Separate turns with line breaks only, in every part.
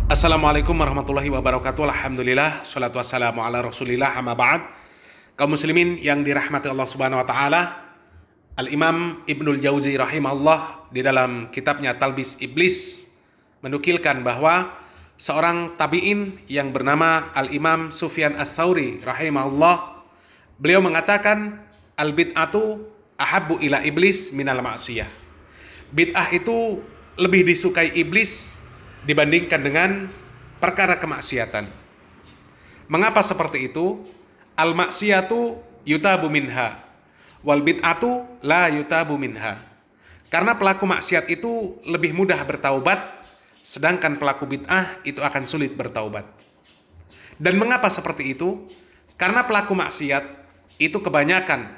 Assalamualaikum warahmatullahi wabarakatuh. Alhamdulillah, salatu wassalamu ala rasulillah, amma ba'd. Kaum muslimin yang dirahmati Allah subhanahu wa ta'ala, Al-Imam Ibnul Jauzi rahimahullah di dalam kitabnya Talbis Iblis menukilkan bahwa seorang tabi'in yang bernama Al-Imam Sufyan Ats-Tsauri rahimahullah, beliau mengatakan al-bid'atu ahabbu ila iblis minal ma'siyah. Bid'ah itu lebih disukai iblis dibandingkan dengan perkara kemaksiatan. Mengapa seperti itu? Al-maksiyatu yutabu minha, wal bid'atu la yutabu minha. Karena pelaku maksiat itu lebih mudah bertaubat, sedangkan pelaku bid'ah itu akan sulit bertaubat. Dan mengapa seperti itu? Karena pelaku maksiat itu kebanyakan,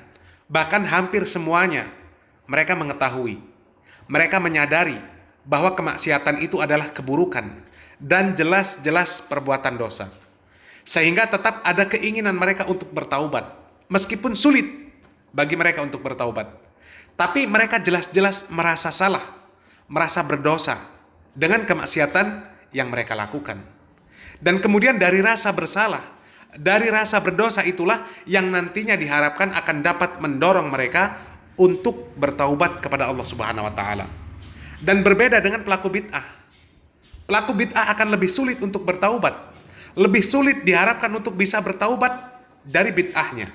bahkan hampir semuanya, mereka mengetahui, mereka menyadari bahwa kemaksiatan itu adalah keburukan dan jelas-jelas perbuatan dosa. Sehingga tetap ada keinginan mereka untuk bertaubat, meskipun sulit bagi mereka untuk bertaubat. Tapi mereka jelas-jelas merasa salah, merasa berdosa dengan kemaksiatan yang mereka lakukan. Dan kemudian dari rasa bersalah, dari rasa berdosa itulah yang nantinya diharapkan akan dapat mendorong mereka untuk bertaubat kepada Allah Subhanahu wa taala. Dan berbeda dengan pelaku bid'ah. Pelaku bid'ah akan lebih sulit untuk bertaubat, lebih sulit diharapkan untuk bisa bertaubat dari bid'ahnya.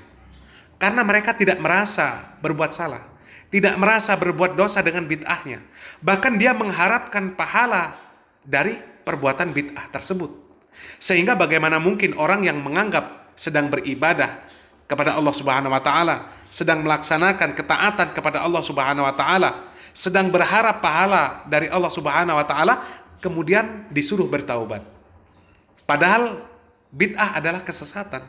Karena mereka tidak merasa berbuat salah, tidak merasa berbuat dosa dengan bid'ahnya. Bahkan dia mengharapkan pahala dari perbuatan bid'ah tersebut. Sehingga bagaimana mungkin orang yang menganggap sedang beribadah kepada Allah Subhanahu wa taala, sedang melaksanakan ketaatan kepada Allah Subhanahu wa taala, sedang berharap pahala dari Allah Subhanahu wa taala, kemudian disuruh bertaubat. Padahal bid'ah adalah kesesatan.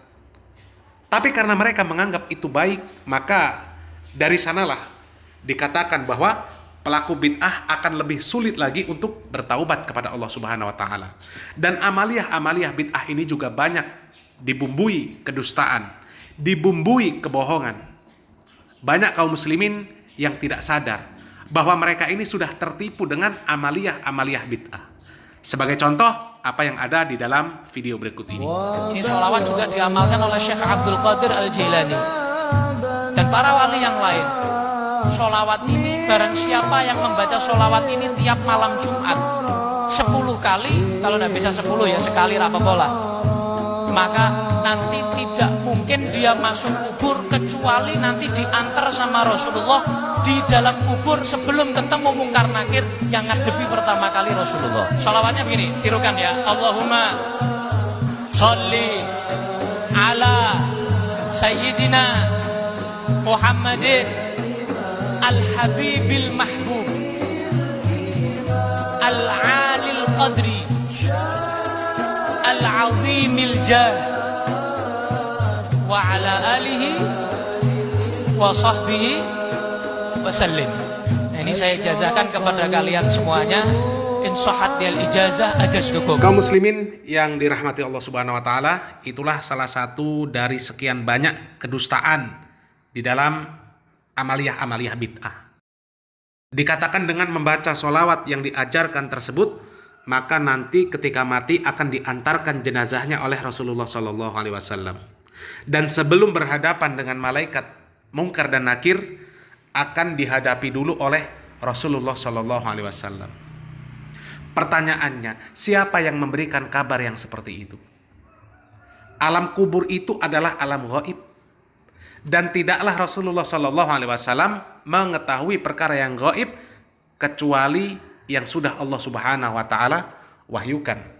Tapi karena mereka menganggap itu baik, maka dari sanalah dikatakan bahwa pelaku bid'ah akan lebih sulit lagi untuk bertaubat kepada Allah Subhanahu wa taala. Dan amaliyah-amaliyah bid'ah ini juga banyak dibumbui kedustaan, dibumbui kebohongan. Banyak kaum muslimin yang tidak sadar bahwa mereka ini sudah tertipu dengan amaliyah-amaliyah bid'ah. Sebagai contoh, apa yang ada di dalam video berikut ini.
Ini sholawat juga diamalkan oleh Syekh Abdul Qadir Al-Jilani dan para wali yang lain. Sholawat ini, barang siapa yang membaca sholawat ini tiap malam Jumat 10 kali, kalau tidak bisa 10 ya sekali rapapola, maka nanti tidak mungkin dia masuk kubur kecuali nanti diantar sama Rasulullah di dalam kubur sebelum ketemu mungkar nakir yang ngadepi pertama kali Rasulullah. Sholawatnya begini, tirukan ya. Allahumma sholli ala sayyidina Muhammadin al-habibil mahbub al-alil qadri al-azimil jah wa ala alihi wa sahbihi wasallim. Nah, ini saya ijazahkan kepada kalian semuanya. In sahhat al ijazah ajaztukum.
Kaum muslimin yang dirahmati Allah Subhanahu wa taala, itulah salah satu dari sekian banyak kedustaan di dalam amaliyah-amaliyah bid'ah. Dikatakan dengan membaca sholawat yang diajarkan tersebut, maka nanti ketika mati akan diantarkan jenazahnya oleh Rasulullah SAW. Dan sebelum berhadapan dengan malaikat mungkar dan nakir, akan dihadapi dulu oleh Rasulullah SAW. Pertanyaannya, siapa yang memberikan kabar yang seperti itu? Alam kubur itu adalah alam gaib, dan tidaklah Rasulullah SAW mengetahui perkara yang gaib kecuali yang sudah Allah Subhanahu wa taala wahyukan.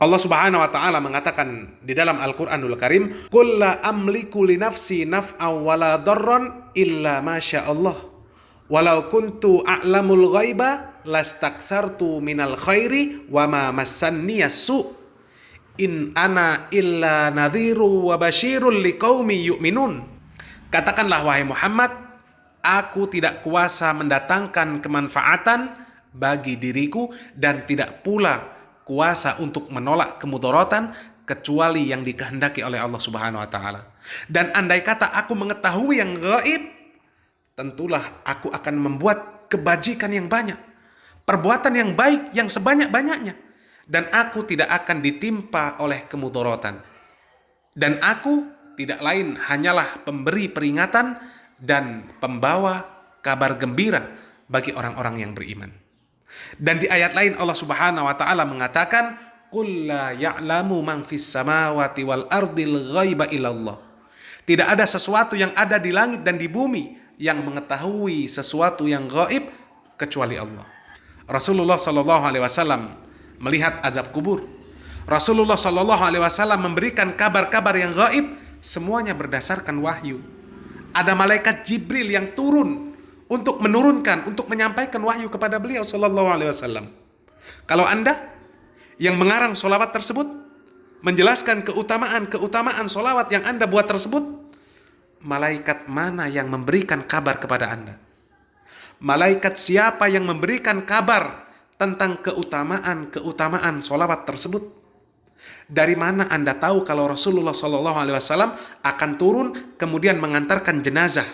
Allah Subhanahu wa taala mengatakan di dalam Al-Qur'anul Karim, "Qul la amliku li nafsi naf'an wala darran illa ma syaa Allah. Walau kuntu a'lamul ghaiba lastaksartu minal khairi wa ma massani as-su. In ana illa nadhiru wa basyirul liqaumi yu'minun." Katakanlah wahai Muhammad, aku tidak kuasa mendatangkan kemanfaatan bagi diriku dan tidak pula kuasa untuk menolak kemudaratan kecuali yang dikehendaki oleh Allah Subhanahu wa taala. Dan andai kata aku mengetahui yang gaib, tentulah aku akan membuat kebajikan yang banyak, perbuatan yang baik yang sebanyak-banyaknya, dan aku tidak akan ditimpa oleh kemudaratan. Dan aku tidak lain hanyalah pemberi peringatan dan pembawa kabar gembira bagi orang-orang yang beriman. Dan di ayat lain Allah Subhanahu wa taala mengatakan, "Qul la ya'lamu man fis samawati wal ardil ghaiba illallah." Tidak ada sesuatu yang ada di langit dan di bumi yang mengetahui sesuatu yang gaib kecuali Allah. Rasulullah sallallahu alaihi wasallam melihat azab kubur. Rasulullah sallallahu alaihi wasallam memberikan kabar-kabar yang gaib, semuanya berdasarkan wahyu. Ada malaikat Jibril yang turun untuk menurunkan, untuk menyampaikan wahyu kepada beliau sallallahu alaihi wasallam. Kalau Anda yang mengarang solawat tersebut, menjelaskan keutamaan solawat yang Anda buat tersebut, malaikat mana yang memberikan kabar kepada Anda? Malaikat siapa yang memberikan kabar tentang keutamaan solawat tersebut? Dari mana Anda tahu kalau Rasulullah SAW akan turun kemudian mengantarkan jenazah,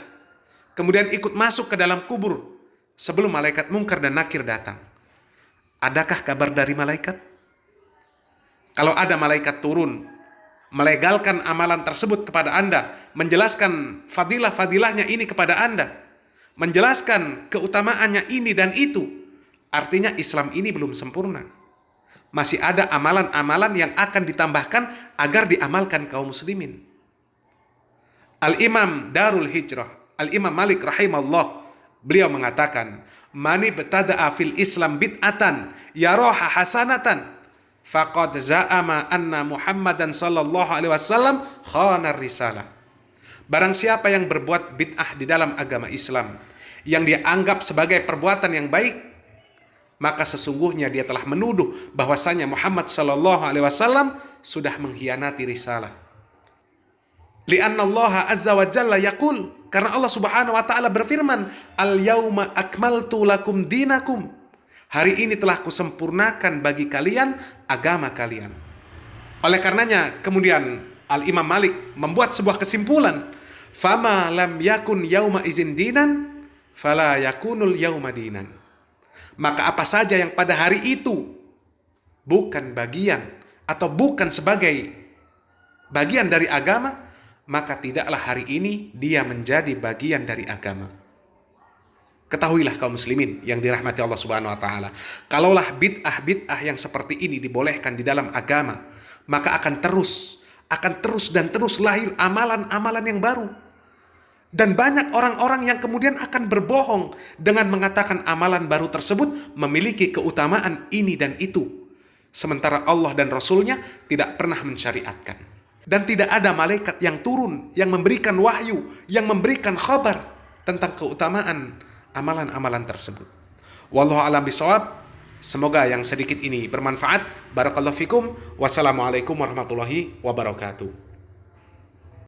kemudian ikut masuk ke dalam kubur sebelum malaikat Munkar dan Nakir datang? Adakah kabar dari malaikat? Kalau ada malaikat turun melegalkan amalan tersebut kepada Anda, menjelaskan fadilah-fadilahnya ini kepada Anda, menjelaskan keutamaannya ini dan itu, artinya Islam ini belum sempurna. Masih ada amalan-amalan yang akan ditambahkan agar diamalkan kaum muslimin. Al-Imam Darul Hijrah, Al-Imam Malik rahimahullah, beliau mengatakan, "Mani btada'a fil Islam bid'atan yaraha hasanatan faqad za'ama anna Muhammadan sallallahu alaihi wasallam khana risalah." Barang siapa yang berbuat bid'ah di dalam agama Islam yang dia anggap sebagai perbuatan yang baik, maka sesungguhnya dia telah menuduh bahwasanya Muhammad sallallahu alaihi wasallam sudah mengkhianati risalah. Li'anna Allah azza wa jalla yaqul, karena Allah Subhanahu wa taala berfirman, "Al-yauma akmaltu lakum dinakum." Hari ini telah kusempurnakan bagi kalian agama kalian. Oleh karenanya kemudian Al-Imam Malik membuat sebuah kesimpulan, "Fama lam yakun yauma izin dinan, fala yakunul yauma dinan." Maka apa saja yang pada hari itu bukan bagian atau bukan sebagai bagian dari agama, maka tidaklah hari ini dia menjadi bagian dari agama. Ketahuilah kaum muslimin yang dirahmati Allah Subhanahu wa taala, kalaulah bid'ah yang seperti ini dibolehkan di dalam agama, maka akan terus lahir amalan-amalan yang baru. Dan banyak orang-orang yang kemudian akan berbohong dengan mengatakan amalan baru tersebut memiliki keutamaan ini dan itu, sementara Allah dan Rasulnya tidak pernah mensyariatkan. Dan tidak ada malaikat yang turun, yang memberikan wahyu, yang memberikan khabar tentang keutamaan amalan-amalan tersebut. Wallahu a'lam bishawab. Semoga yang sedikit ini bermanfaat. Barakallahu fikum. Wassalamualaikum warahmatullahi wabarakatuh.